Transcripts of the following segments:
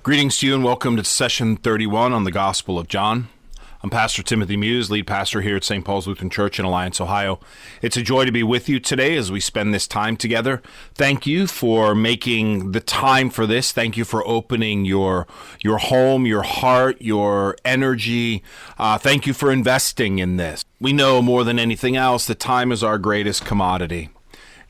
Greetings to you and welcome to session 31 on the Gospel of John. I'm Pastor Timothy Muse, lead pastor here at St. Paul's Lutheran Church in Alliance, Ohio. It's a joy to be with you today as we spend this time together. Thank you for making the time for this. Thank you for opening your home, your heart, your energy. Thank you for investing in this. We know more than anything else that time is our greatest commodity.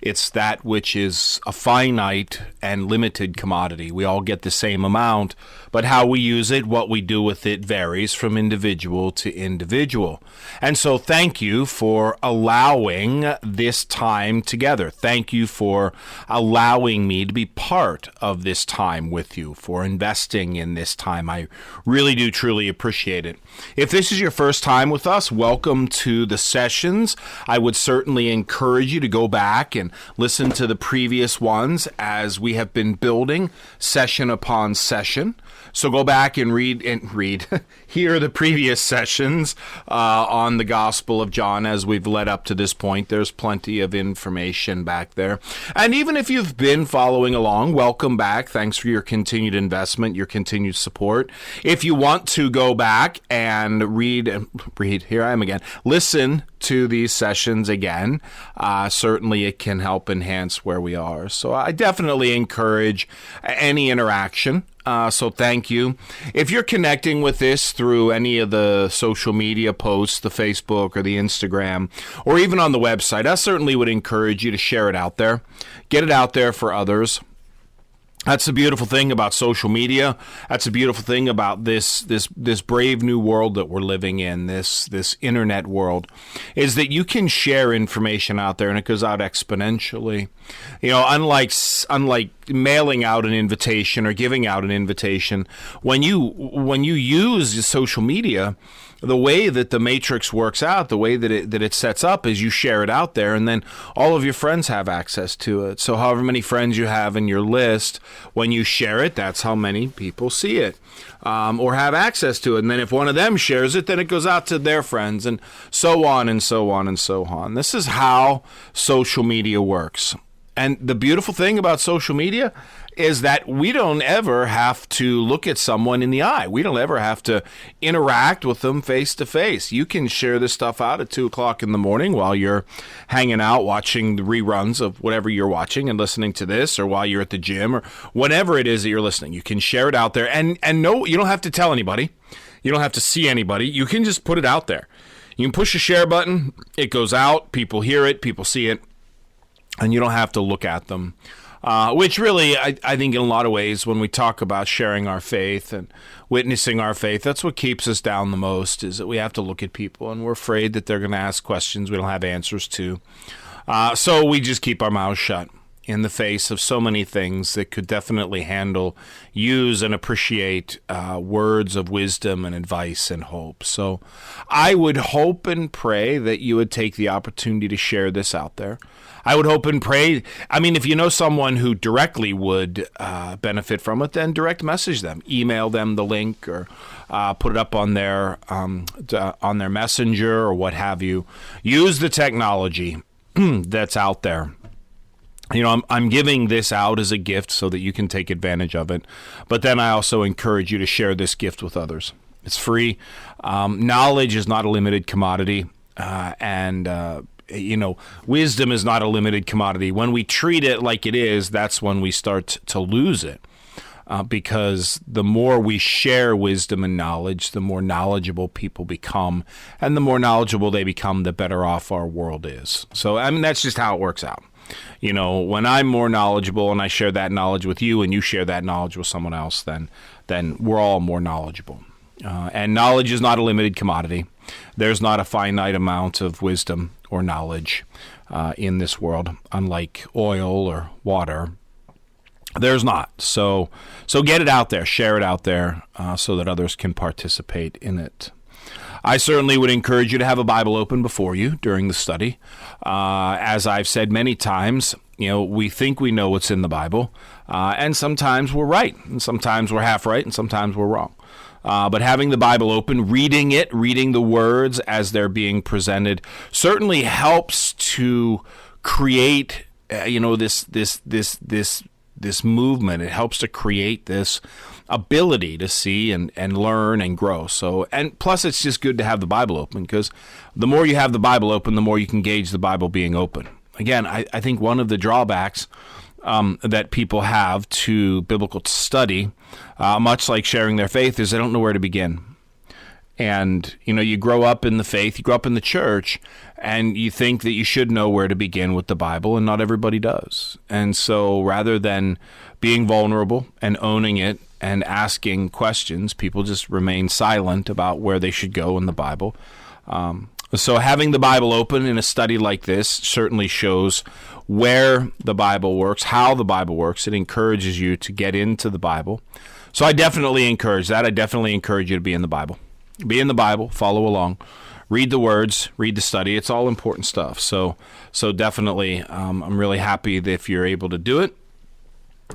It's that which is a finite and limited commodity. We all get the same amount, but how we use it, what we do with it varies from individual to individual. And so thank you for allowing this time together. Thank you for allowing me to be part of this time with you, for investing in this time. I really do truly appreciate it. If this is your first time with us, welcome to the sessions. I would certainly encourage you to go back and listen to the previous ones as we have been building session upon session. So go back and read, hear the previous sessions on the Gospel of John as we've led up to this point. There's plenty of information back there. And even if you've been following along, welcome back. Thanks for your continued investment, your continued support. If you want to go back and here I am again, listen to these sessions again, certainly it can help enhance where we are. So I definitely encourage any interaction. So thank you. If you're connecting with this through any of the social media posts, the Facebook or the Instagram, or even on the website, I certainly would encourage you to share it out there. Get it out there for others. That's the beautiful thing about social media. That's the beautiful thing about this brave new world that we're living in, this internet world, is that you can share information out there and it goes out exponentially. You know, unlike mailing out an invitation or giving out an invitation, when you use social media, the way that the matrix works out, the way that it sets up is you share it out there and then all of your friends have access to it. So however many friends you have in your list, when you share it, that's how many people see it or have access to it. And then if one of them shares it, then it goes out to their friends and so on and so on and so on. This is how social media works. And the beautiful thing about social media is that we don't ever have to look at someone in the eye. We don't ever have to interact with them face to face. You can share this stuff out at 2 o'clock in the morning while you're hanging out watching the reruns of whatever you're watching and listening to this, or while you're at the gym or whatever it is that you're listening. You can share it out there and no, you don't have to tell anybody. You don't have to see anybody. You can just put it out there. You can push a share button. It goes out. People hear it. People see it. And you don't have to look at them, which really, I think in a lot of ways, when we talk about sharing our faith and witnessing our faith, that's what keeps us down the most, is that we have to look at people and we're afraid that they're going to ask questions we don't have answers to. So we just keep our mouths shut in the face of so many things that could definitely use and appreciate words of wisdom and advice and hope. So I would hope and pray that you would take the opportunity to share this out there. I would hope and pray. I mean, if you know someone who directly would benefit from it, then direct message them, email them the link, or put it up on their messenger or what have you. Use the technology that's out there. You know, I'm giving this out as a gift so that you can take advantage of it. But then I also encourage you to share this gift with others. It's free. Knowledge is not a limited commodity. Wisdom is not a limited commodity. When we treat it like it is, that's when we start to lose it. Because the more we share wisdom and knowledge, the more knowledgeable people become. And the more knowledgeable they become, the better off our world is. So, I mean, that's just how it works out. You know, when I'm more knowledgeable and I share that knowledge with you and you share that knowledge with someone else, then we're all more knowledgeable. And knowledge is not a limited commodity. There's not a finite amount of wisdom or knowledge in this world, unlike oil or water. There's not. So get it out there, share it out there so that others can participate in it. I certainly would encourage you to have a Bible open before you during the study. As I've said many times, you know, we think we know what's in the Bible, and sometimes we're right, and sometimes we're half right, and sometimes we're wrong. But having the Bible open, reading it, reading the words as they're being presented, certainly helps to create, this this movement. It helps to create this ability to see and learn and grow. So, and plus it's just good to have the Bible open, because the more you have the Bible open, the more you can gauge the Bible being open. Again, I think one of the drawbacks that people have to biblical study, much like sharing their faith, is they don't know where to begin. And, you grow up in the faith, you grow up in the church, and you think that you should know where to begin with the Bible, and not everybody does. And so rather than being vulnerable and owning it and asking questions, people just remain silent about where they should go in the Bible. So having the Bible open in a study like this certainly shows where the Bible works, how the Bible works. It encourages you to get into the Bible. So I definitely encourage that. I definitely encourage you to be in the Bible. Be in the Bible, follow along, read the words, read the study. It's all important stuff. So definitely, I'm really happy that if you're able to do it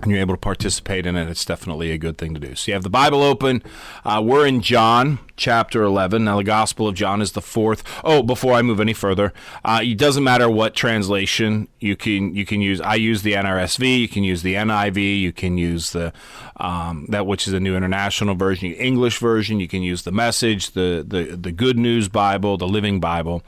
and you're able to participate in it, it's definitely a good thing to do. So you have the Bible open. We're in John chapter 11. Now, the Gospel of John is the fourth. Oh, before I move any further, it doesn't matter what translation you can use. I use the NRSV. You can use the NIV. You can use the that which is a New International Version, the English version. You can use the Message, the Good News Bible, the Living Bible.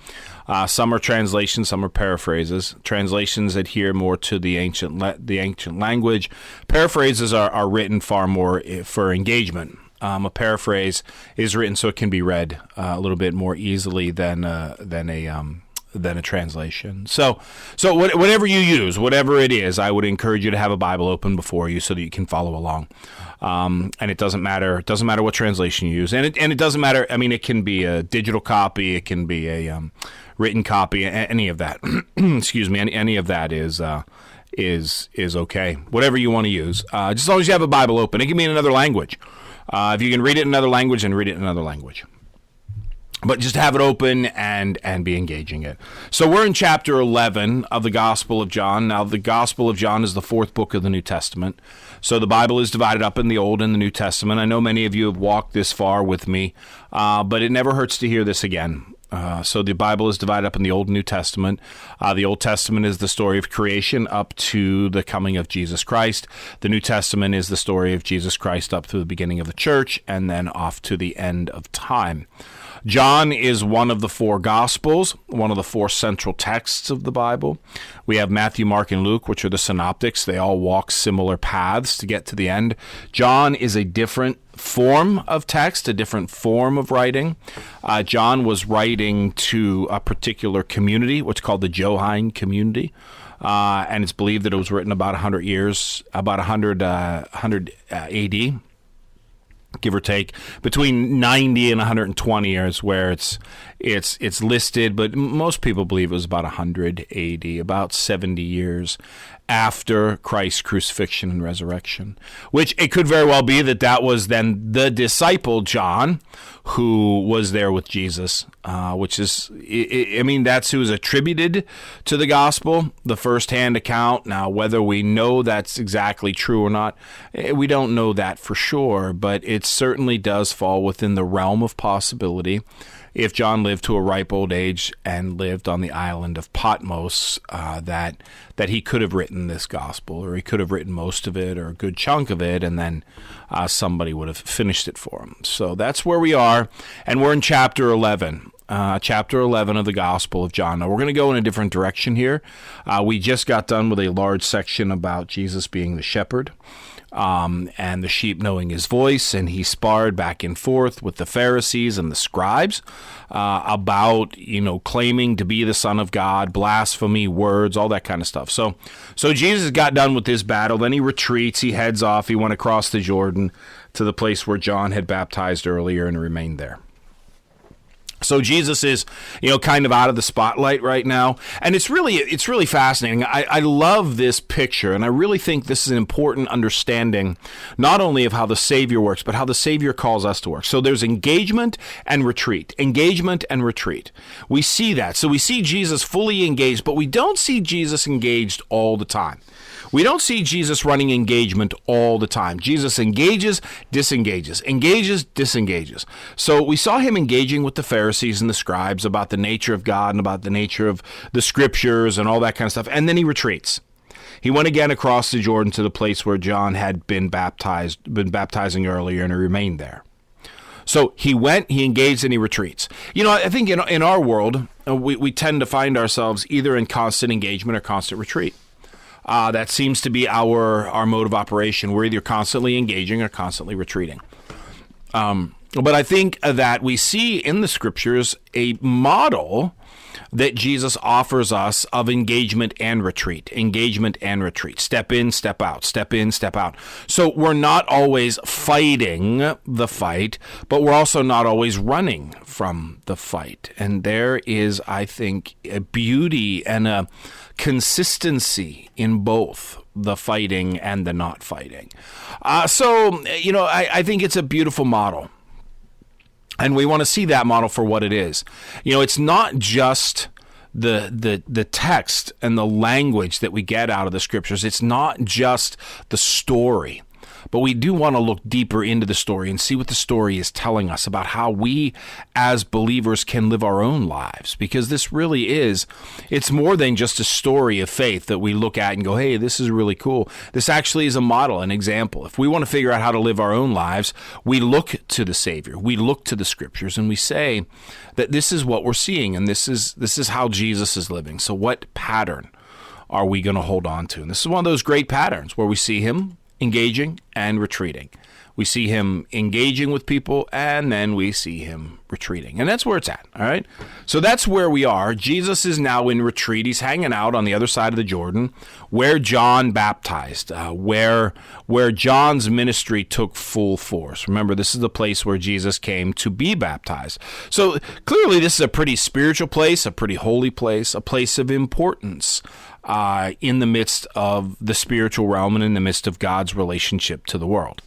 Some are translations, some are paraphrases. Translations adhere more to the ancient language. Paraphrases are written far more for engagement. A paraphrase is written so it can be read a little bit more easily than a translation. So whatever you use, whatever it is, I would encourage you to have a Bible open before you so that you can follow along. And it doesn't matter. It doesn't matter what translation you use, and it doesn't matter. I mean, it can be a digital copy, it can be a written copy, any of that. Excuse me. Any of that is okay. Whatever you want to use, just as long as you have a Bible open. It can be in another language. If you can read it in another language, then read it in another language. But just have it open and be engaging it. So we're in chapter 11 of the Gospel of John. Now, the Gospel of John is the fourth book of the New Testament. So the Bible is divided up in the Old and the New Testament. I know many of you have walked this far with me, but it never hurts to hear this again. So the Bible is divided up in the Old and New Testament. The Old Testament is the story of creation up to the coming of Jesus Christ. The New Testament is the story of Jesus Christ up through the beginning of the church and then off to the end of time. John is one of the four Gospels, one of the four central texts of the Bible. We have Matthew, Mark, and Luke, which are the synoptics. They all walk similar paths to get to the end. John is a different form of text, a different form of writing. John was writing to a particular community, what's called the Johannine community. And it's believed that it was written about 100 AD. Give or take, between 90 and 120 years where it's listed, but most people believe it was about 100 AD, about 70 years after Christ's crucifixion and resurrection, which it could very well be that was then the disciple John who was there with Jesus, which is, that's who is attributed to the gospel, the first-hand account. Now, whether we know that's exactly true or not, we don't know that for sure, but it certainly does fall within the realm of possibility. If John lived to a ripe old age and lived on the island of Patmos, that he could have written this gospel, or he could have written most of it or a good chunk of it, and then somebody would have finished it for him. So that's where we are, and we're in chapter 11. Chapter 11 of the Gospel of John. Now, we're going to go in a different direction here. We just got done with a large section about Jesus being the shepherd. And the sheep knowing his voice, and he sparred back and forth with the Pharisees and the scribes about, claiming to be the Son of God, blasphemy, words, all that kind of stuff. So Jesus got done with this battle, then he retreats, he heads off, he went across the Jordan to the place where John had baptized earlier and remained there. So Jesus is, kind of out of the spotlight right now. And it's really fascinating. I love this picture, and I really think this is an important understanding, not only of how the Savior works, but how the Savior calls us to work. So there's engagement and retreat. Engagement and retreat. We see that. So we see Jesus fully engaged, but we don't see Jesus engaged all the time. We don't see Jesus running engagement all the time. Jesus engages, disengages, engages, disengages. So we saw him engaging with the Pharisees and the scribes about the nature of God and about the nature of the scriptures and all that kind of stuff. And then he retreats. He went again across the Jordan to the place where John had been baptizing earlier, and he remained there. So he went, he engaged, and he retreats. I think in our world, we tend to find ourselves either in constant engagement or constant retreat. That seems to be our mode of operation. We're either constantly engaging or constantly retreating. But I think that we see in the scriptures a model that Jesus offers us of engagement and retreat. Step in, step out, step in, step out. So we're not always fighting the fight, but we're also not always running from the fight. And there is, I think, a beauty and a consistency in both the fighting and the not fighting. I think it's a beautiful model. And we want to see that model for what it is. It's not just the text and the language that we get out of the scriptures. It's not just the story. But we do want to look deeper into the story and see what the story is telling us about how we as believers can live our own lives. Because this really it's more than just a story of faith that we look at and go, hey, this is really cool. This actually is a model, an example. If we want to figure out how to live our own lives, we look to the Savior, we look to the scriptures, and we say that this is what we're seeing, and this is how Jesus is living. So what pattern are we going to hold on to? And this is one of those great patterns where we see him engaging and retreating. We see him engaging with people, and then we see him retreating. And that's where it's at, all right? So that's where we are. Jesus is now in retreat. He's hanging out on the other side of the Jordan where John baptized, where John's ministry took full force. Remember, this is the place where Jesus came to be baptized. So clearly this is a pretty spiritual place, a pretty holy place, a place of importance in the midst of the spiritual realm and in the midst of God's relationship to the world.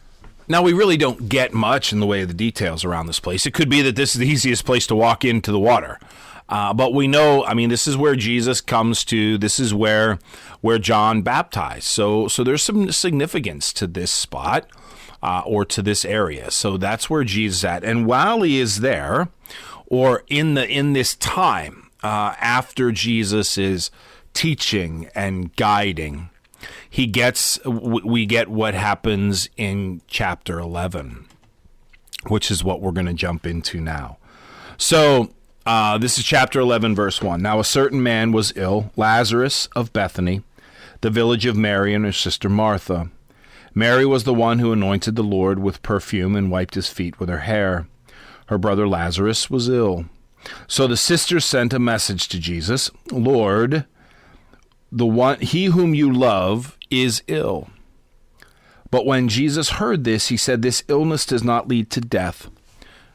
Now, we really don't get much in the way of the details around this place. It could be that this is the easiest place to walk into the water. But we know, this is where Jesus comes to. This is where John baptized. So there's some significance to this spot or to this area. So that's where Jesus is at. And while he is there, or in this time after Jesus is teaching and guiding, we get what happens in chapter 11, which is what we're going to jump into now. So this is chapter 11, verse 1. Now a certain man was ill, Lazarus of Bethany, the village of Mary and her sister Martha. Mary was the one who anointed the Lord with perfume and wiped his feet with her hair. Her brother Lazarus was ill. So the sisters sent a message to Jesus, Lord, he whom you love is ill. But when Jesus heard this, he said, this illness does not lead to death.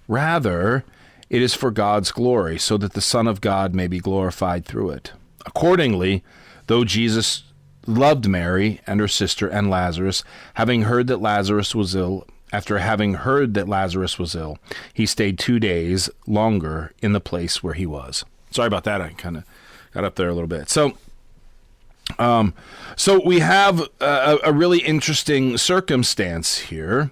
Rather, it is for God's glory, so that the Son of God may be glorified through it. Accordingly, though Jesus loved Mary and her sister and Lazarus, having heard that Lazarus was ill, he stayed 2 days longer in the place where he was. Sorry about that. I kind of got up there a little bit. So we have a really interesting circumstance here,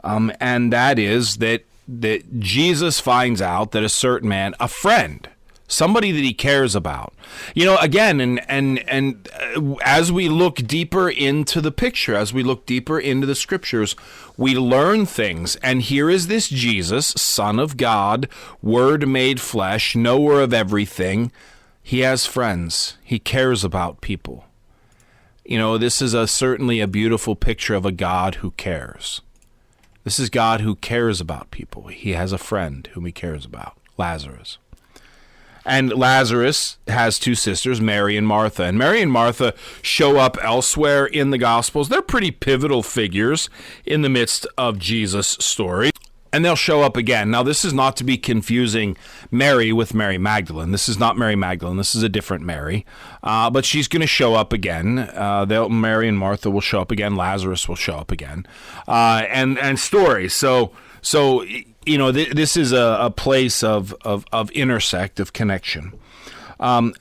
and that is that Jesus finds out that a certain man, a friend, somebody that he cares about, again, and as we look deeper into the picture, as we look deeper into the scriptures, we learn things. And here is this Jesus, Son of God, Word made flesh, knower of everything. He has friends. He cares about people. This is certainly a beautiful picture of a God who cares. This is God who cares about people. He has a friend whom he cares about, Lazarus. And Lazarus has two sisters, Mary and Martha. And Mary and Martha show up elsewhere in the Gospels. They're pretty pivotal figures in the midst of Jesus' story. And they'll show up again. Now, this is not to be confusing Mary with Mary Magdalene. This is not Mary Magdalene. This is a different Mary. But she's going to show up again. Mary and Martha will show up again. Lazarus will show up again. And stories. So this is a place of intersect, of connection.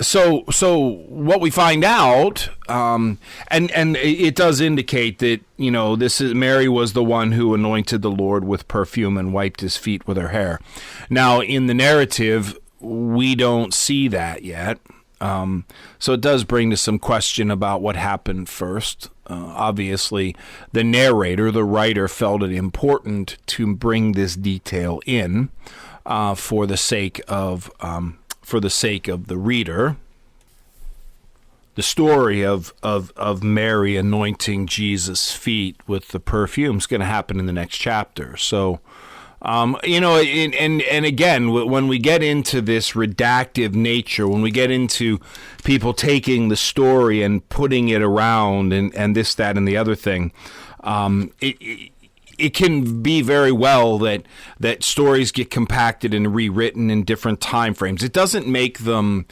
So what we find out, and it does indicate that, Mary was the one who anointed the Lord with perfume and wiped his feet with her hair. Now, in the narrative, we don't see that yet. So it does bring to some question about what happened first. Obviously, the narrator, the writer, felt it important to bring this detail in for the sake of the reader. The story of Mary anointing Jesus' feet with the perfume is going to happen in the next chapter. So, and again, when we get into this redactive nature, when we get into people taking the story and putting it around and this, that, and the other thing, it can be very well that stories get compacted and rewritten in different time frames. It doesn't make them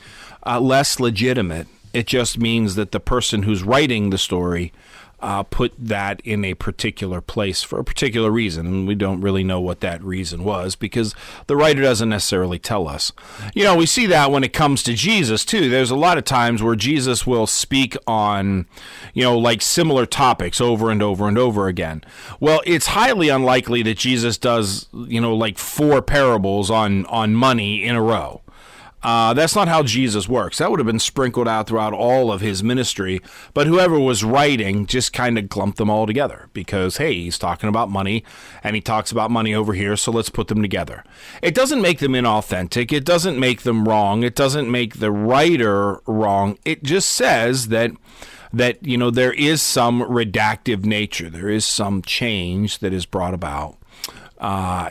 less legitimate. It just means that the person who's writing the story put that in a particular place for a particular reason. And we don't really know what that reason was because the writer doesn't necessarily tell us. We see that when it comes to Jesus, too. There's a lot of times where Jesus will speak on, like similar topics over and over and over again. Well, it's highly unlikely that Jesus does, like 4 parables on money in a row. That's not how Jesus works. That would have been sprinkled out throughout all of his ministry, but whoever was writing just kind of clumped them all together because, hey, he's talking about money, and he talks about money over here, so let's put them together. It doesn't make them inauthentic. It doesn't make them wrong. It doesn't make the writer wrong. It just says that there is some redactive nature. There is some change that is brought about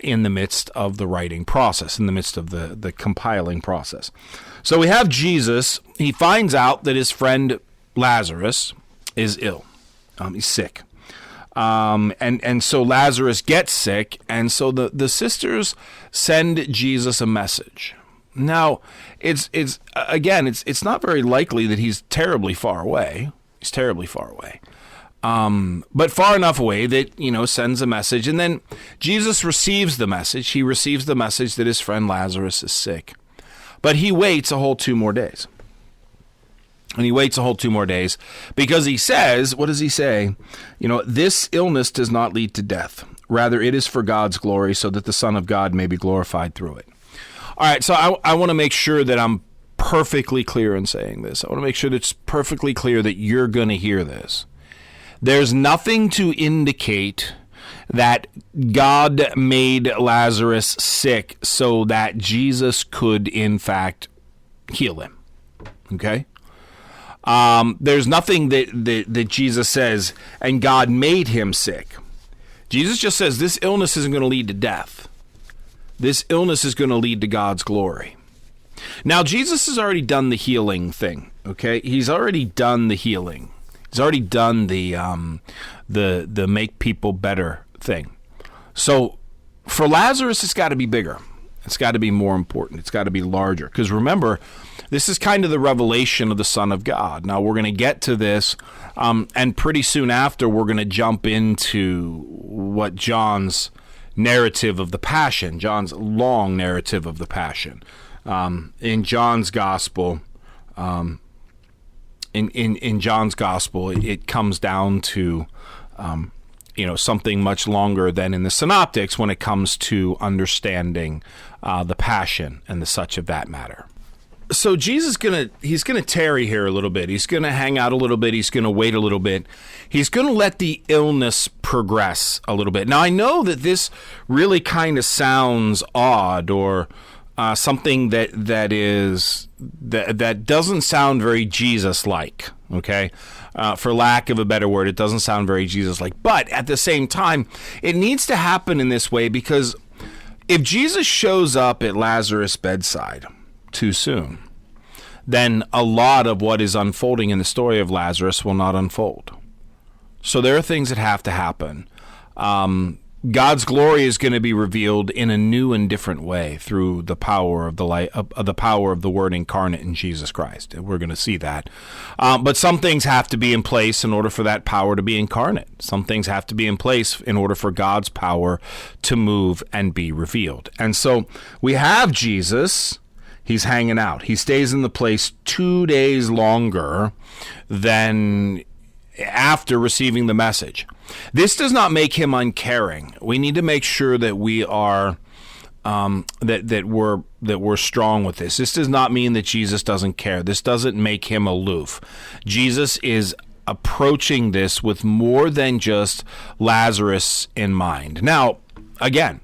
in the midst of the writing process, in the midst of the compiling process. So we have Jesus. He finds out that his friend Lazarus is ill. He's sick. And so Lazarus gets sick, and so the sisters send Jesus a message. Now, it's not very likely that he's terribly far away. He's terribly far away. But far enough away that, sends a message. And then Jesus receives the message. He receives the message that his friend Lazarus is sick. But he waits a whole 2 more days. And he waits a whole 2 more days because he says, what does he say? This illness does not lead to death. Rather, it is for God's glory so that the Son of God may be glorified through it. All right, so I want to make sure that I'm perfectly clear in saying this. I want to make sure that it's perfectly clear that you're going to hear this. There's nothing to indicate that God made Lazarus sick so that Jesus could, in fact, heal him. Okay? There's nothing that Jesus says, and God made him sick. Jesus just says this illness isn't going to lead to death. This illness is going to lead to God's glory. Now, Jesus has already done the healing thing. Okay? He's already done the healing. He's already done the make people better thing. So for Lazarus, it's got to be bigger. It's got to be more important. It's got to be larger. Because remember, this is kind of the revelation of the Son of God. Now, we're going to get to this, and pretty soon after, we're going to jump into what John's narrative of the Passion, John's long narrative of the Passion. In John's Gospel, in John's Gospel, it comes down to something much longer than in the Synoptics when it comes to understanding the Passion and the such of that matter. So Jesus he's gonna tarry here a little bit. He's gonna hang out a little bit. He's gonna wait a little bit. He's gonna let the illness progress a little bit. Now I know that this really kind of sounds odd or something that doesn't sound very Jesus-like. Okay, for lack of a better word, it doesn't sound very Jesus-like. But at the same time, it needs to happen in this way because if Jesus shows up at Lazarus' bedside too soon, then a lot of what is unfolding in the story of Lazarus will not unfold. So there are things that have to happen. God's glory is going to be revealed in a new and different way through the power of the power of the Word incarnate in Jesus Christ. We're going to see that. But some things have to be in place in order for that power to be incarnate. Some things have to be in place in order for God's power to move and be revealed. And so we have Jesus. He's hanging out. He stays in the place 2 days longer than after receiving the message. This does not make him uncaring. We need to make sure that we are that we're strong with this. This does not mean that Jesus doesn't care. This doesn't make him aloof. Jesus is approaching this with more than just Lazarus in mind. Now, again,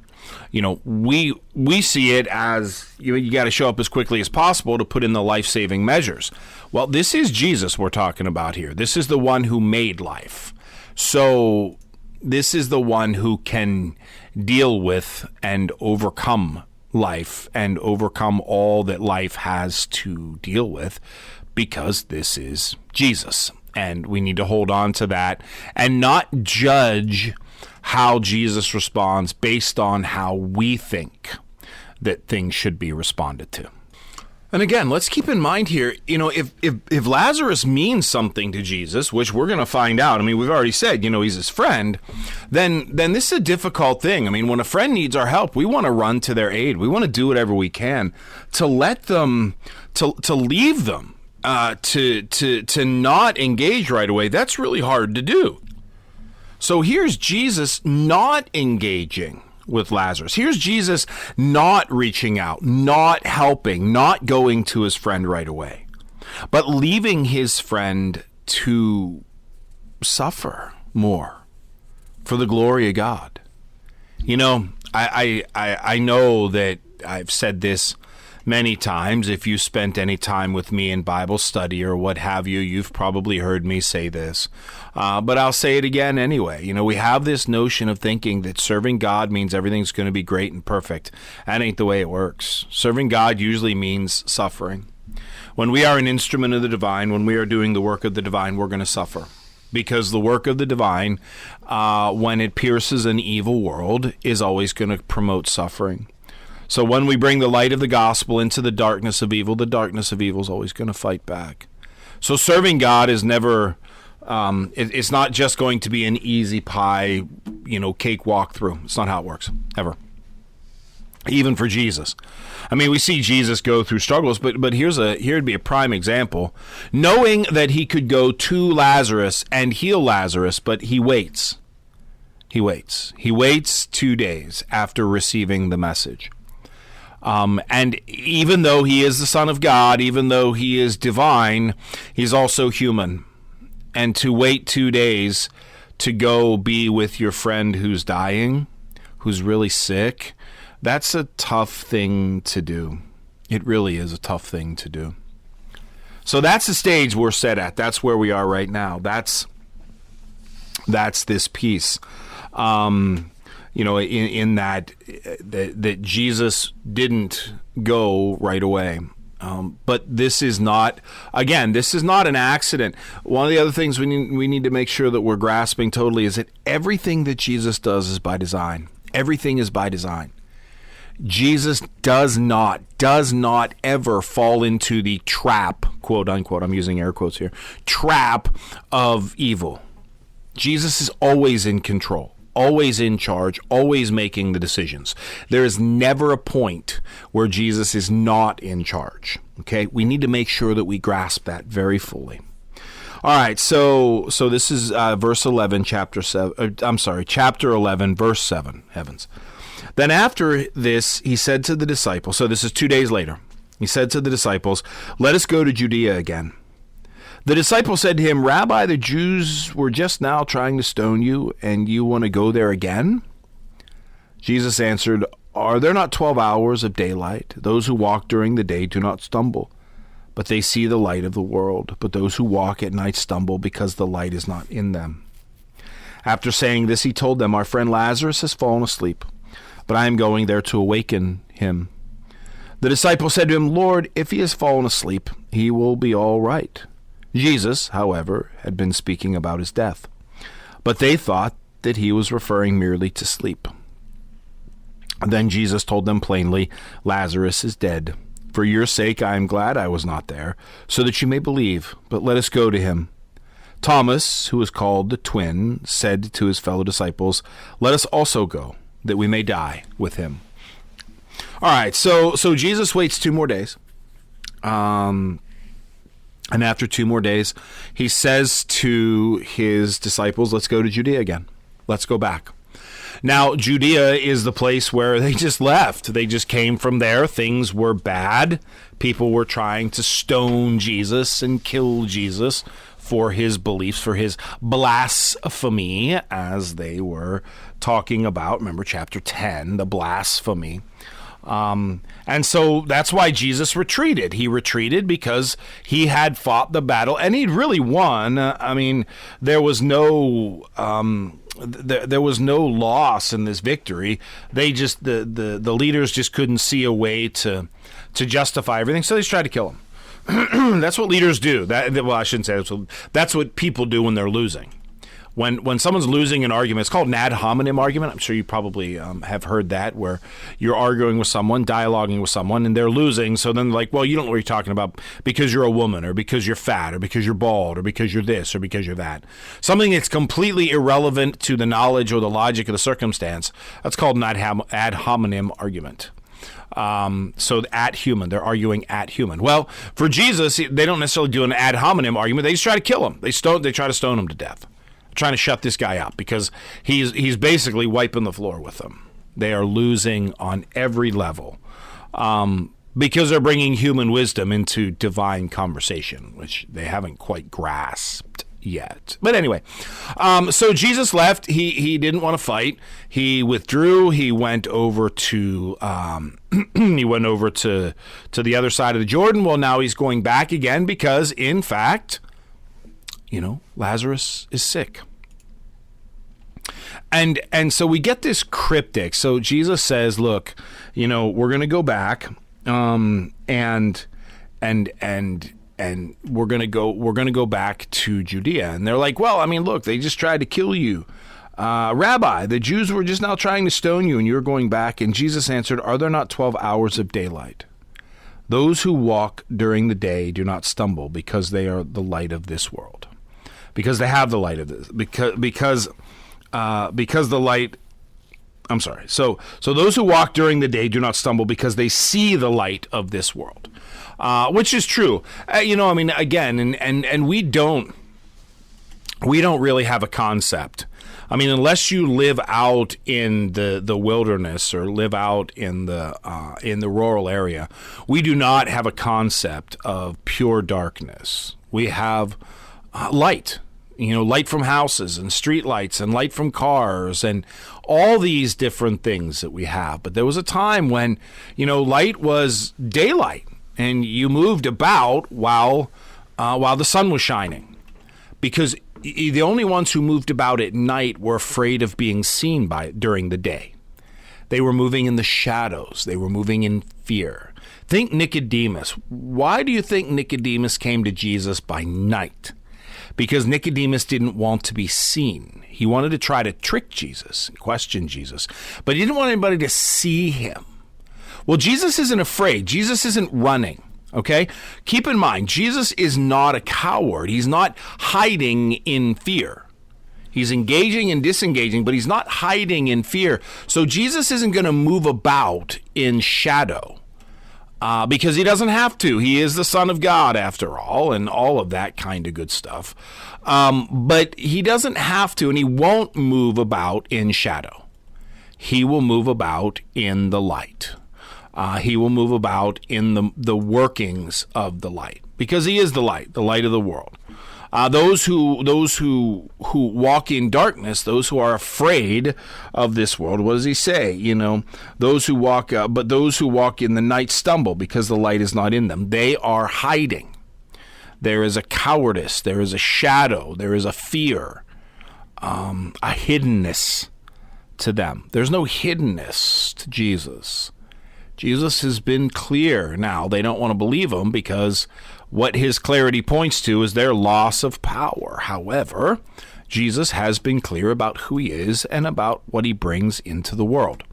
we see it as you got to show up as quickly as possible to put in the life-saving measures. Well, this is Jesus we're talking about here. This is the one who made life. So this is the one who can deal with and overcome life and overcome all that life has to deal with, because this is Jesus. And we need to hold on to that and not judge how Jesus responds based on how we think that things should be responded to. And again, let's keep in mind here, if Lazarus means something to Jesus, which we're going to find out. I mean, we've already said, he's his friend, then this is a difficult thing. I mean, when a friend needs our help, we want to run to their aid. We want to do whatever we can to let them, to leave them, to not engage right away. That's really hard to do. So here's Jesus not engaging with Lazarus. Here's Jesus not reaching out, not helping, not going to his friend right away, but leaving his friend to suffer more for the glory of God. I know that I've said this many times. If you spent any time with me in Bible study or what have you, you've probably heard me say this. But I'll say it again anyway. We have this notion of thinking that serving God means everything's going to be great and perfect. That ain't the way it works. Serving God usually means suffering. When we are an instrument of the divine, when we are doing the work of the divine, we're going to suffer. Because the work of the divine, when it pierces an evil world, is always going to promote suffering. So when we bring the light of the gospel into the darkness of evil is always going to fight back. So serving God is never, it's not just going to be an easy pie, cake walk through. It's not how it works, ever. Even for Jesus. I mean, we see Jesus go through struggles, but here'd be a prime example. Knowing that he could go to Lazarus and heal Lazarus, but he waits. He waits 2 days after receiving the message. And even though he is the Son of God, even though he is divine, he's also human. And to wait 2 days to go be with your friend who's dying, who's really sick, that's a tough thing to do. It really is a tough thing to do. So that's the stage we're set at. That's where we are right now. That's this piece. In that Jesus didn't go right away. But this is not an accident. One of the other things we need to make sure that we're grasping totally is that everything that Jesus does is by design. Everything is by design. Jesus does not ever fall into the trap, quote unquote, I'm using air quotes here, trap of evil. Jesus is always in control, always in charge, always making the decisions. There is never a point where Jesus is not in charge. Okay? We need to make sure that we grasp that very fully. All right, so this is verse 11, chapter 11, verse 7, heavens. Then after this, he said to the disciples, so this is 2 days later, he said to the disciples, "Let us go to Judea again." The disciples said to him, "Rabbi, the Jews were just now trying to stone you, and you want to go there again?" Jesus answered, "Are there not 12 hours of daylight? Those who walk during the day do not stumble, but they see the light of the world. But those who walk at night stumble because the light is not in them." After saying this, he told them, "Our friend Lazarus has fallen asleep, but I am going there to awaken him." The disciples said to him, "Lord, if he has fallen asleep, he will be all right." Jesus, however, had been speaking about his death, but they thought that he was referring merely to sleep. Then Jesus told them plainly, "Lazarus is dead. For your sake I am glad I was not there, so that you may believe, but let us go to him." Thomas, who was called the twin, said to his fellow disciples, "Let us also go, that we may die with him." All right, so Jesus waits 2 more days. And after 2 more days, he says to his disciples, "Let's go to Judea again. Let's go back." Now, Judea is the place where they just left. They just came from there. Things were bad. People were trying to stone Jesus and kill Jesus for his beliefs, for his blasphemy, as they were talking about. Remember chapter 10, the blasphemy. And so that's why Jesus retreated. He retreated because he had fought the battle, and he'd really won. I mean, there was no there was no loss in this victory. They just the leaders just couldn't see a way to justify everything, so they just tried to kill him. That's what leaders do. Well, I shouldn't say that's what people do when they're losing. When someone's losing an argument, it's called an ad hominem argument. I'm sure you probably have heard that, where you're arguing with someone, dialoguing with someone, and they're losing. So then, like, well, you don't know what you're talking about because you're a woman, or because you're fat, or because you're bald, or because you're this, or because you're that. Something that's completely irrelevant to the knowledge or the logic of the circumstance. That's called an ad hominem argument. So at human, they're arguing at human. Well, for Jesus, they don't necessarily do an ad hominem argument. They just try to kill him. They try to stone him to death, trying to shut this guy up because he's basically wiping the floor with them. They are losing on every level because they're bringing human wisdom into divine conversation, which they haven't quite grasped yet. But anyway, so Jesus left. He didn't want to fight. He withdrew. He went over to to the other side of the Jordan. Well, now he's going back again because, in fact, Lazarus is sick. And so we get this cryptic. So Jesus says, look, we're going to go back and we're going to go back to Judea. And they're like, well, I mean, look, they just tried to kill you. Rabbi, the Jews were just now trying to stone you and you're going back. And Jesus answered, are there not 12 hours of daylight? Those who walk during the day do not stumble because they are the light of this world. Because they have the light of this, because the light. I'm sorry. So those who walk during the day do not stumble because they see the light of this world, which is true. Again, and we don't really have a concept. I mean, unless you live out in the wilderness or live out in the rural area, we do not have a concept of pure darkness. We have light, light from houses and street lights and light from cars and all these different things that we have. But there was a time when, light was daylight and you moved about while the sun was shining, because the only ones who moved about at night were afraid of being seen during the day. They were moving in the shadows. They were moving in fear. Think Nicodemus. Why do you think Nicodemus came to Jesus by night? Because Nicodemus didn't want to be seen. He wanted to try to trick Jesus and question Jesus, but he didn't want anybody to see him. Well, Jesus isn't afraid. Jesus isn't running, okay? Keep in mind, Jesus is not a coward. He's not hiding in fear. He's engaging and disengaging, but he's not hiding in fear. So Jesus isn't going to move about in shadow. Because he doesn't have to. He is the Son of God, after all, and all of that kind of good stuff. But he doesn't have to, and he won't move about in shadow. He will move about in the light. He will move about in the workings of the light, because he is the light of the world. Those who walk in darkness, those who are afraid of this world, what does he say? Those who walk in the night stumble because the light is not in them. They are hiding. There is a cowardice. There is a shadow. There is a fear, a hiddenness to them. There's no hiddenness to Jesus. Jesus has been clear. Now, they don't want to believe him because what his clarity points to is their loss of power. However, Jesus has been clear about who he is and about what he brings into the world.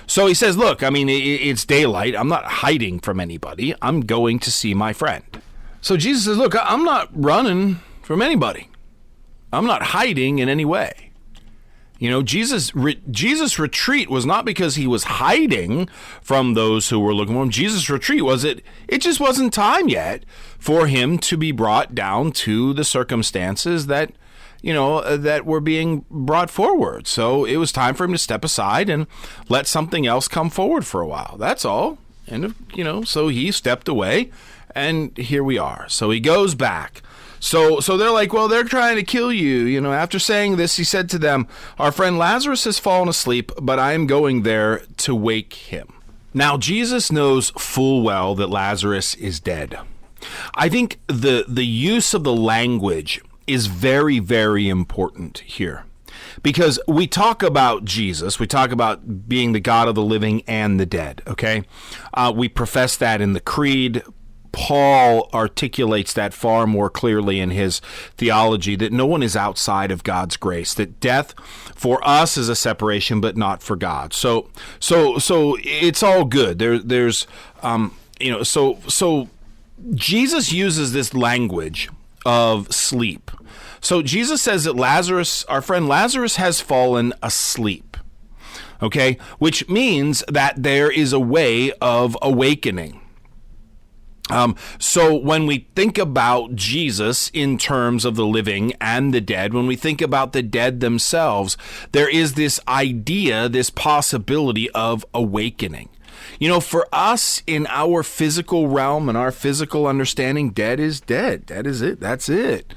So he says, look, I mean, it's daylight. I'm not hiding from anybody. I'm going to see my friend. So Jesus says, look, I'm not running from anybody. I'm not hiding in any way. Jesus' retreat was not because he was hiding from those who were looking for him. Jesus' retreat was it just wasn't time yet for him to be brought down to the circumstances that that were being brought forward. So it was time for him to step aside and let something else come forward for a while. That's all. And, so he stepped away, and here we are. So he goes back. So they're like, well, they're trying to kill you. After saying this, he said to them, our friend Lazarus has fallen asleep, but I am going there to wake him. Now, Jesus knows full well that Lazarus is dead. I think the use of the language is very, very important here. Because we talk about Jesus, we talk about being the God of the living and the dead, okay? We profess that in the Creed. Paul articulates that far more clearly in his theology, that no one is outside of God's grace, that death for us is a separation, but not for God. So it's all good. So Jesus uses this language of sleep. So Jesus says that Lazarus, our friend Lazarus, has fallen asleep, okay? Which means that there is a way of awakening. So when we think about Jesus in terms of the living and the dead, when we think about the dead themselves, there is this idea, this possibility of awakening. For us in our physical realm and our physical understanding, dead is dead. That is it. That's it.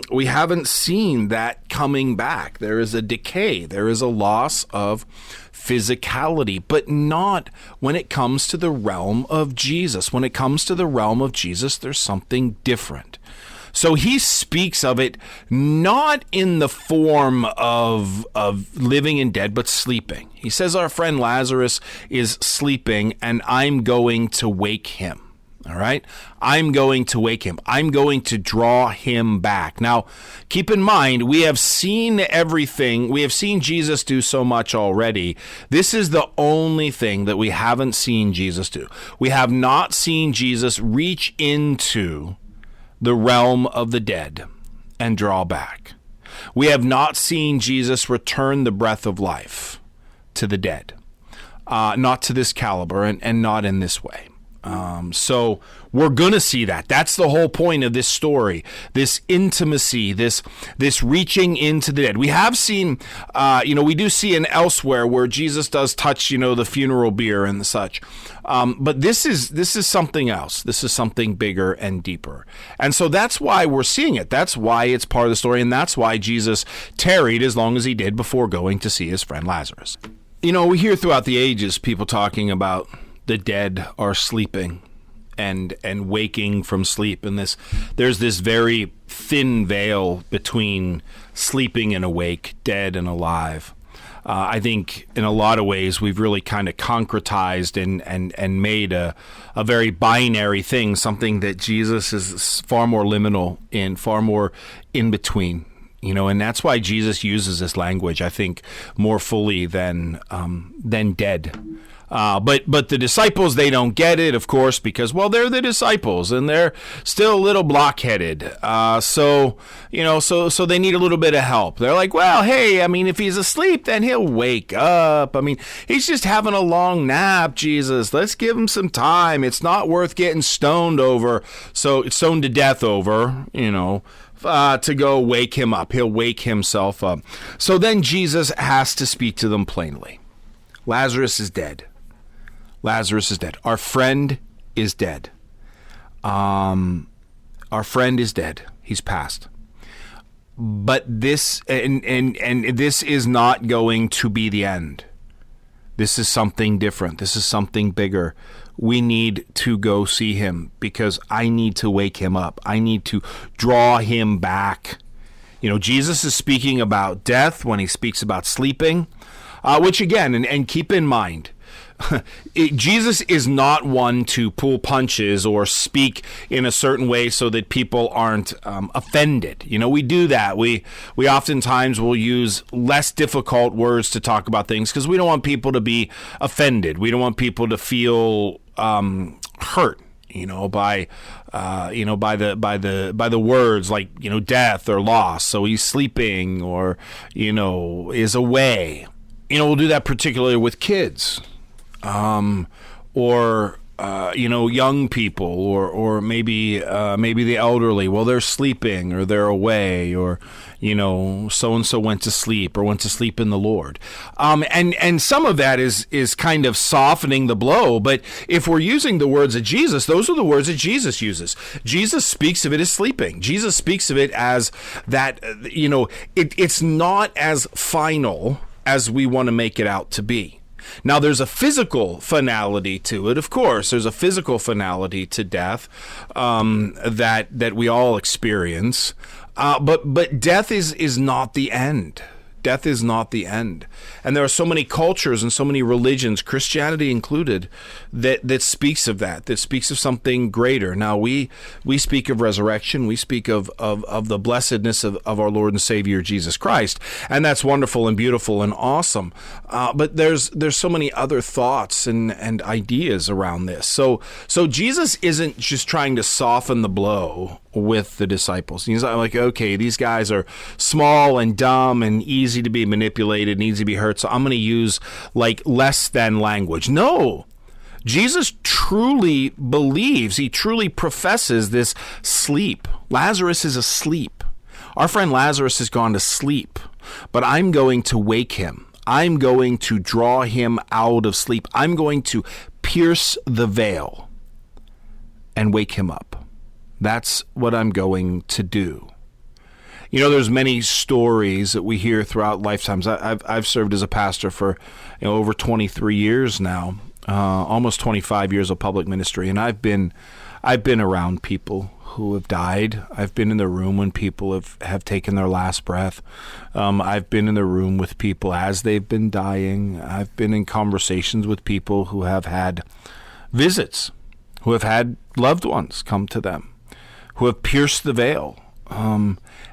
We haven't seen that coming back. There is a decay. There is a loss of physicality, but not when it comes to the realm of Jesus. When it comes to the realm of Jesus, there's something different. So he speaks of it not in the form of living and dead, but sleeping. He says our friend Lazarus is sleeping, and I'm going to wake him. All right? I'm going to wake him. I'm going to draw him back. Now, keep in mind, we have seen everything. We have seen Jesus do so much already. This is the only thing that we haven't seen Jesus do. We have not seen Jesus reach into the realm of the dead and draw back. We have not seen Jesus return the breath of life to the dead. Not to this caliber and not in this way. So we're going to see that. That's the whole point of this story, this intimacy, this reaching into the dead. We have seen, we do see in elsewhere where Jesus does touch, the funeral bier and such. But this is something else. This is something bigger and deeper. And so that's why we're seeing it. That's why it's part of the story. And that's why Jesus tarried as long as he did before going to see his friend Lazarus. We hear throughout the ages people talking about the dead are sleeping and waking from sleep. And there's this very thin veil between sleeping and awake, dead and alive. I think in a lot of ways we've really kind of concretized and made a very binary thing, something that Jesus is far more liminal in, far more in between. And that's why Jesus uses this language, I think, more fully than dead. But the disciples, they don't get it, of course, because, well, they're the disciples and they're still a little blockheaded. So they need a little bit of help. They're like, well, hey, if he's asleep, then he'll wake up. He's just having a long nap, Jesus. Let's give him some time. It's not worth getting stoned to death over, to go wake him up. He'll wake himself up. So then Jesus has to speak to them plainly. Lazarus is dead. Lazarus is dead. Our friend is dead. Our friend is dead. He's passed. But this and this is not going to be the end. This is something different. This is something bigger. We need to go see him because I need to wake him up. I need to draw him back. Jesus is speaking about death when he speaks about sleeping, which again, and keep in mind, Jesus is not one to pull punches or speak in a certain way so that people aren't offended. We do that. We oftentimes will use less difficult words to talk about things because we don't want people to be offended. We don't want people to feel hurt, by the words like, death or loss. So he's sleeping or, is away. We'll do that particularly with kids. Or young people or maybe the elderly. Well, they're sleeping or they're away, or so-and-so went to sleep in the Lord. And some of that is kind of softening the blow. But if we're using the words of Jesus, those are the words that Jesus uses. Jesus speaks of it as sleeping. Jesus speaks of it as that, it's not as final as we want to make it out to be. Now, there's a physical finality to it, of course. There's a physical finality to death that we all experience. But death is not the end. Death is not the end. And there are so many cultures and so many religions, Christianity included, that speaks of that speaks of something greater. Now, we speak of resurrection. We speak of the blessedness of our Lord and Savior, Jesus Christ. And that's wonderful and beautiful and awesome. But there's so many other thoughts and ideas around this. So Jesus isn't just trying to soften the blow with the disciples. He's like, okay, these guys are small and dumb and easy to be manipulated and easy to be hurt, so I'm going to use like less than language. No, Jesus truly believes, he truly professes this sleep. Lazarus is asleep. Our friend Lazarus has gone to sleep, but I'm going to wake him. I'm going to draw him out of sleep. I'm going to pierce the veil and wake him up. That's what I'm going to do. There's many stories that we hear throughout lifetimes. I've served as a pastor for over 23 years now, almost 25 years of public ministry, and I've been around people who have died. I've been in the room when people have taken their last breath. I've been in the room with people as they've been dying. I've been in conversations with people who have had visits, who have had loved ones come to them, who have pierced the veil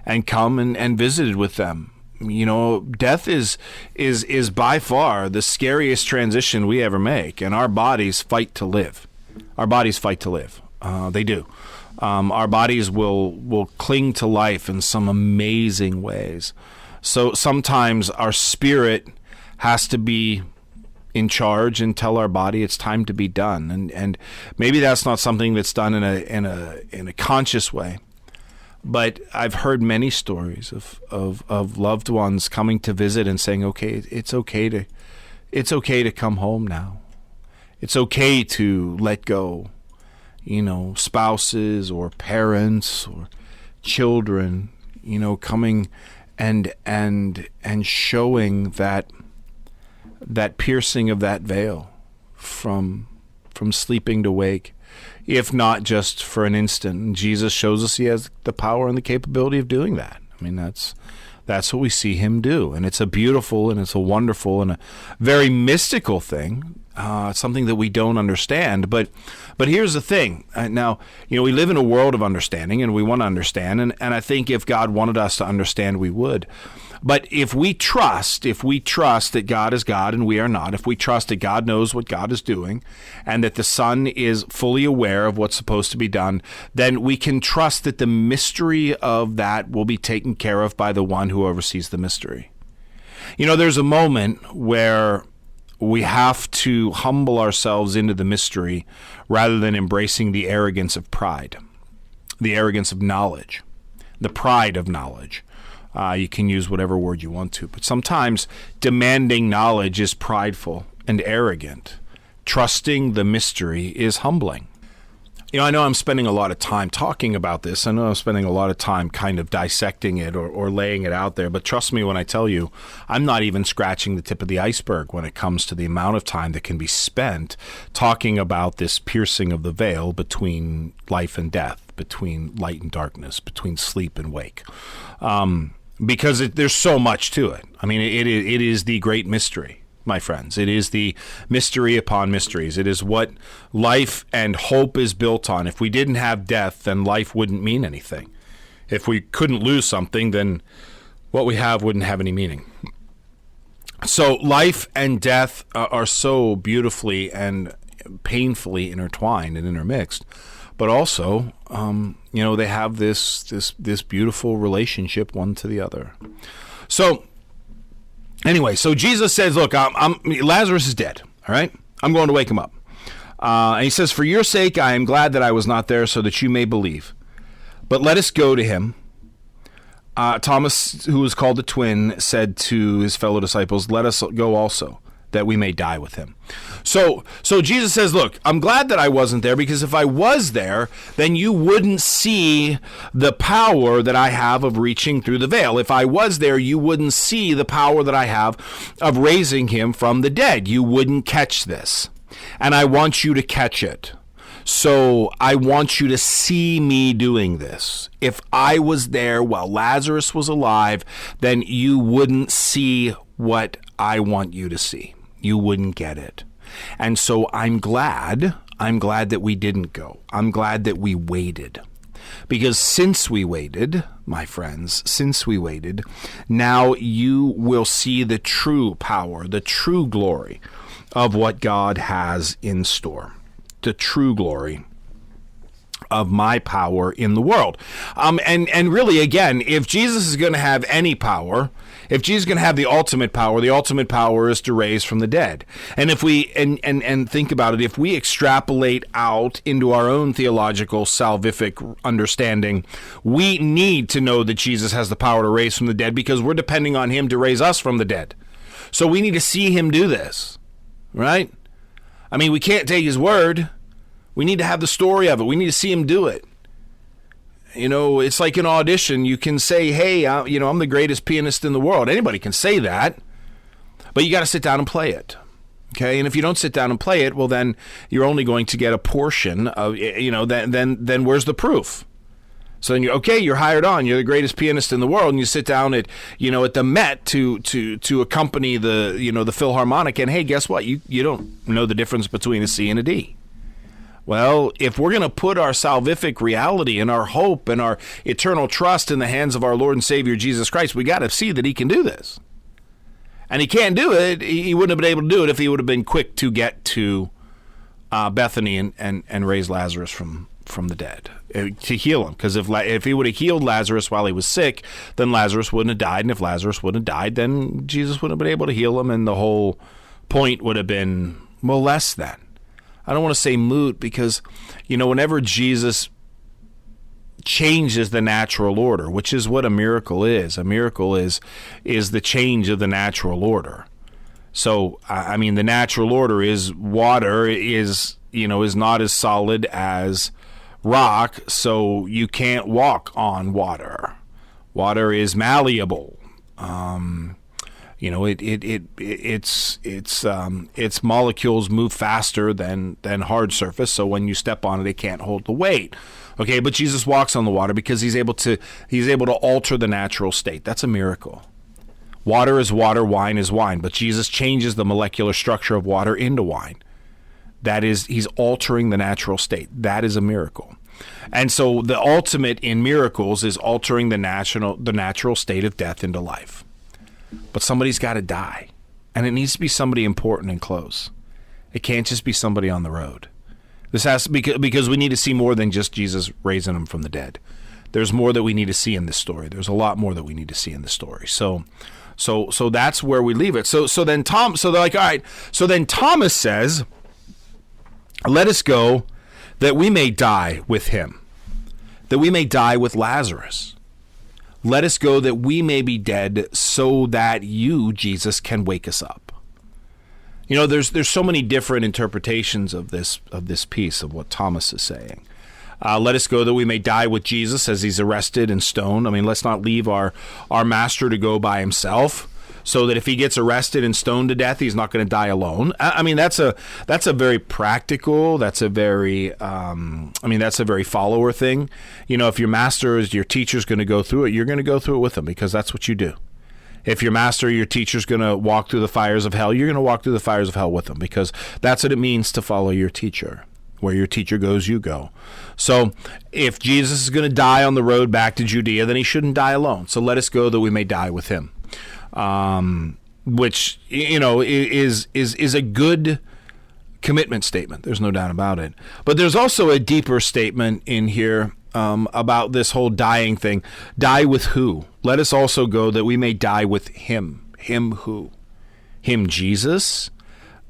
and come and visited with them. Death is by far the scariest transition we ever make, and our bodies fight to live. Our bodies fight to live. They do. Our bodies will cling to life in some amazing ways. So sometimes our spirit has to be in charge and tell our body it's time to be done. And maybe that's not something that's done in a conscious way. But I've heard many stories of loved ones coming to visit and saying, okay, it's okay to come home now. It's okay to let go. Spouses or parents or children, coming and showing that piercing of that veil from sleeping to wake, if not just for an instant. And Jesus shows us he has the power and the capability of doing that. I mean, that's what we see him do. And it's a beautiful and it's a wonderful and a very mystical thing, something that we don't understand. But here's the thing. Now, we live in a world of understanding, and we want to understand. And I think if God wanted us to understand, we would. But if we trust that God is God and we are not, if we trust that God knows what God is doing and that the Son is fully aware of what's supposed to be done, then we can trust that the mystery of that will be taken care of by the one who oversees the mystery. There's a moment where we have to humble ourselves into the mystery rather than embracing the arrogance of pride, the arrogance of knowledge, the pride of knowledge. You can use whatever word you want to, but sometimes demanding knowledge is prideful and arrogant. Trusting the mystery is humbling. I know I'm spending a lot of time talking about this. I know I'm spending a lot of time kind of dissecting it or laying it out there, but trust me when I tell you, I'm not even scratching the tip of the iceberg when it comes to the amount of time that can be spent talking about this piercing of the veil between life and death, between light and darkness, between sleep and wake. Because there's so much to it. I mean, it is the great mystery, my friends. It is the mystery upon mysteries. It is what life and hope is built on. If we didn't have death, then life wouldn't mean anything. If we couldn't lose something, then what we have wouldn't have any meaning. So life and death are so beautifully and painfully intertwined and intermixed. But also, they have this beautiful relationship one to the other. So, anyway, so Jesus says, "Look, Lazarus is dead. All right, I'm going to wake him up." And he says, "For your sake, I am glad that I was not there, so that you may believe. But let us go to him." Thomas, who was called the twin, said to his fellow disciples, "Let us go also, that we may die with him." So Jesus says, look, I'm glad that I wasn't there, because if I was there, then you wouldn't see the power that I have of reaching through the veil. If I was there, you wouldn't see the power that I have of raising him from the dead. You wouldn't catch this. And I want you to catch it. So I want you to see me doing this. If I was there while Lazarus was alive, then you wouldn't see what I want you to see. You wouldn't get it. And so I'm glad that we didn't go. I'm glad that we waited. Because since we waited, my friends, since we waited, now you will see the true power, the true glory of what God has in store. The true glory of my power in the world. And really, again, if Jesus is going to have any power, if Jesus is going to have the ultimate power is to raise from the dead. And if we, and think about it, if we extrapolate out into our own theological salvific understanding, we need to know that Jesus has the power to raise from the dead, because we're depending on him to raise us from the dead. So we need to see him do this, right? I mean, we can't take his word. We need to have the story of it. We need to see him do it. You know, it's like an audition. You can say, hey, I'm the greatest pianist in the world. Anybody can say that. But you got to sit down and play it. Okay? And if you don't sit down and play it, well, then you're only going to get a portion of, then where's the proof? So then you're hired on. You're the greatest pianist in the world, and you sit down at the Met to accompany the Philharmonic, and hey, guess what? You don't know the difference between a C and a D. Well, if we're going to put our salvific reality and our hope and our eternal trust in the hands of our Lord and Savior Jesus Christ, we got to see that he can do this. And he can't do it. He wouldn't have been able to do it if he would have been quick to get to Bethany and raise Lazarus from the dead, to heal him. Because if he would have healed Lazarus while he was sick, then Lazarus wouldn't have died. And if Lazarus wouldn't have died, then Jesus wouldn't have been able to heal him. And the whole point would have been, well, less than. I don't want to say moot, because, whenever Jesus changes the natural order, which is what a miracle is the change of the natural order. So, I mean, the natural order is water is not as solid as rock, so you can't walk on water. Water is malleable. Its molecules move faster than hard surface, so when you step on it, it can't hold the weight. Okay, but Jesus walks on the water because he's able to alter the natural state. That's a miracle. Water is water, wine is wine, but Jesus changes the molecular structure of water into wine. That is, he's altering the natural state. That is a miracle. And so the ultimate in miracles is altering the natural state of death into life. But somebody's got to die, and it needs to be somebody important and close. It can't just be somebody on the road. This has to be, because we need to see more than just Jesus raising him from the dead. There's more that we need to see in this story. There's a lot more that we need to see in this story. So that's where we leave it. So then they're like, all right. So then Thomas says, "Let us go, that we may die with him, that we may die with Lazarus. Let us go that we may be dead, so that you, Jesus, can wake us up." There's so many different interpretations of this piece of what Thomas is saying. Let us go that we may die with Jesus as he's arrested and stoned. I mean, let's not leave our master to go by himself, so that if he gets arrested and stoned to death, he's not going to die alone. I mean, that's a very practical, that's a very follower thing. If your master is your teacher's going to go through it, you're going to go through it with them, because that's what you do. If your master, your teacher's going to walk through the fires of hell, you're going to walk through the fires of hell with them, because that's what it means to follow your teacher. Where your teacher goes, you go. So if Jesus is going to die on the road back to Judea, then he shouldn't die alone. So let us go that we may die with him. Which, is a good commitment statement. There's no doubt about it. But there's also a deeper statement in here about this whole dying thing. Die with who? Let us also go that we may die with him. Him who? Him, Jesus?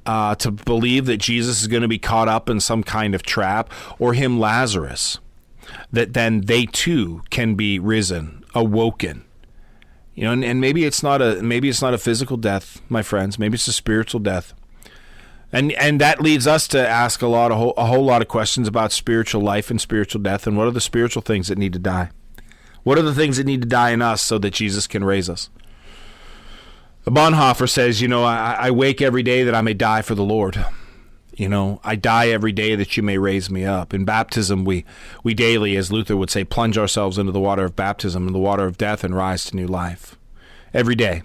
to believe that Jesus is going to be caught up in some kind of trap, or him, Lazarus, that then they too can be risen, awoken. And maybe it's not a physical death, my friends. Maybe it's a spiritual death. And that leads us to ask a whole lot of questions about spiritual life and spiritual death, and what are the spiritual things that need to die? What are the things that need to die in us so that Jesus can raise us? Bonhoeffer says, I wake every day that I may die for the Lord. I die every day that you may raise me up. In baptism, we daily, as Luther would say, plunge ourselves into the water of baptism, in the water of death, and rise to new life. Every day.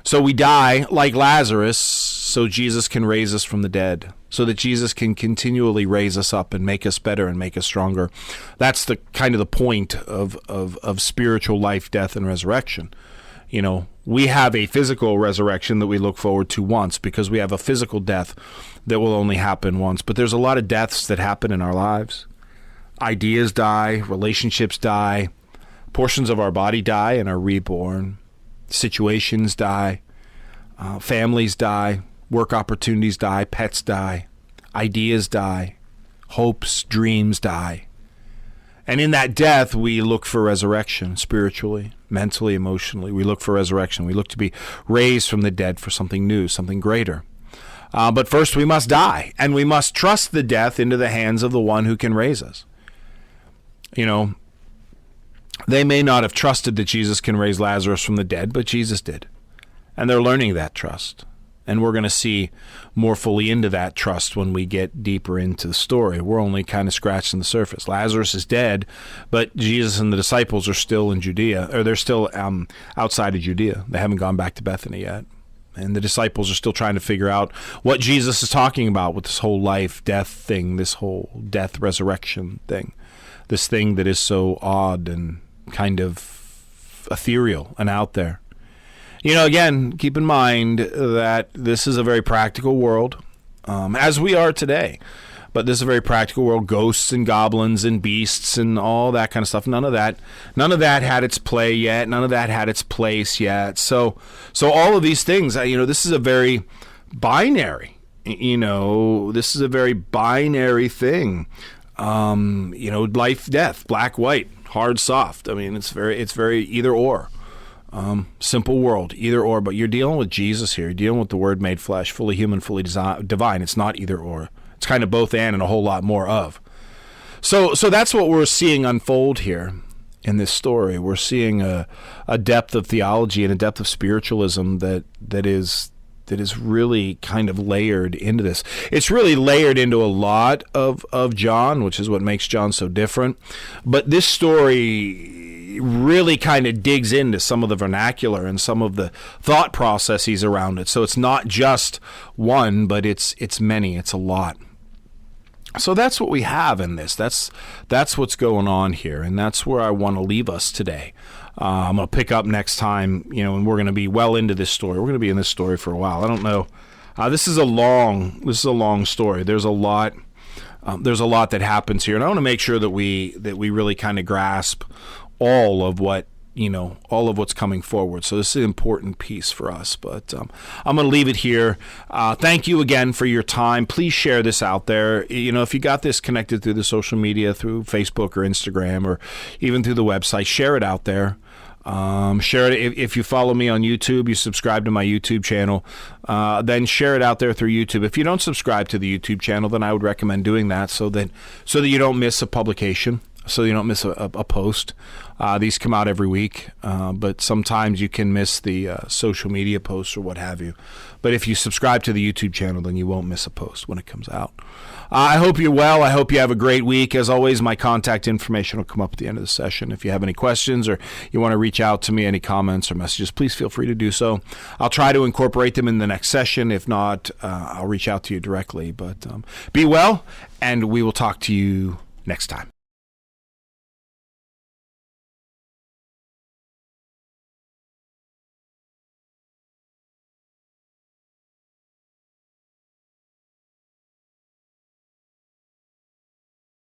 So we die like Lazarus, so Jesus can raise us from the dead, so that Jesus can continually raise us up and make us better and make us stronger. That's the kind of the point of spiritual life, death, and resurrection. We have a physical resurrection that we look forward to once, because we have a physical death that will only happen once. But there's a lot of deaths that happen in our lives. Ideas die, relationships die, portions of our body die and are reborn. Situations die, families die, work opportunities die, pets die, ideas die, hopes, dreams die. And in that death, we look for resurrection spiritually, mentally, emotionally. We look for resurrection. We look to be raised from the dead for something new, something greater. But first, we must die, and we must trust the death into the hands of the one who can raise us. They may not have trusted that Jesus can raise Lazarus from the dead, but Jesus did. And they're learning that trust. And we're going to see more fully into that trust when we get deeper into the story. We're only kind of scratching the surface. Lazarus is dead, but Jesus and the disciples are still in Judea, or they're still outside of Judea. They haven't gone back to Bethany yet. And the disciples are still trying to figure out what Jesus is talking about with this whole life, death thing, this whole death, resurrection thing, this thing that is so odd and kind of ethereal and out there. Again, keep in mind that this is a very practical world, as we are today. But this is a very practical world. Ghosts and goblins and beasts and all that kind of stuff. None of that had its play yet. None of that had its place yet. So all of these things, this is a very binary. This is a very binary thing. Life, death, black, white, hard, soft. It's very either or. Simple world, either or, but you're dealing with Jesus here. You're dealing with the Word made flesh, fully human, fully divine. It's not either or. It's kind of both and a whole lot more of. So that's what we're seeing unfold here in this story. We're seeing a depth of theology and a depth of spiritualism that is really kind of layered into this. It's really layered into a lot of John, which is what makes John so different. But this story really kind of digs into some of the vernacular and some of the thought processes around it. So it's not just one, but it's many. It's a lot. So that's what we have in this. That's what's going on here, and that's where I want to leave us today. I'm going to pick up next time, and we're going to be well into this story. We're going to be in this story for a while. I don't know. This is a long story. There's a lot that happens here, and I want to make sure that we really kind of grasp all of what's coming forward. So this is an important piece for us, but I'm going to leave it here. Thank you again for your time. Please share this out there. If you got this connected through the social media, through Facebook or Instagram, or even through the website, share it out there. Share it. If you follow me on YouTube, you subscribe to my YouTube channel, then share it out there through YouTube. If you don't subscribe to the YouTube channel, then I would recommend doing that so that you don't miss a publication, so you don't miss a post. These come out every week, but sometimes you can miss the social media posts or what have you. But if you subscribe to the YouTube channel, then you won't miss a post when it comes out. I hope you're well. I hope you have a great week. As always, my contact information will come up at the end of the session. If you have any questions or you want to reach out to me, any comments or messages, please feel free to do so. I'll try to incorporate them in the next session. If not, I'll reach out to you directly. But be well, and we will talk to you next time.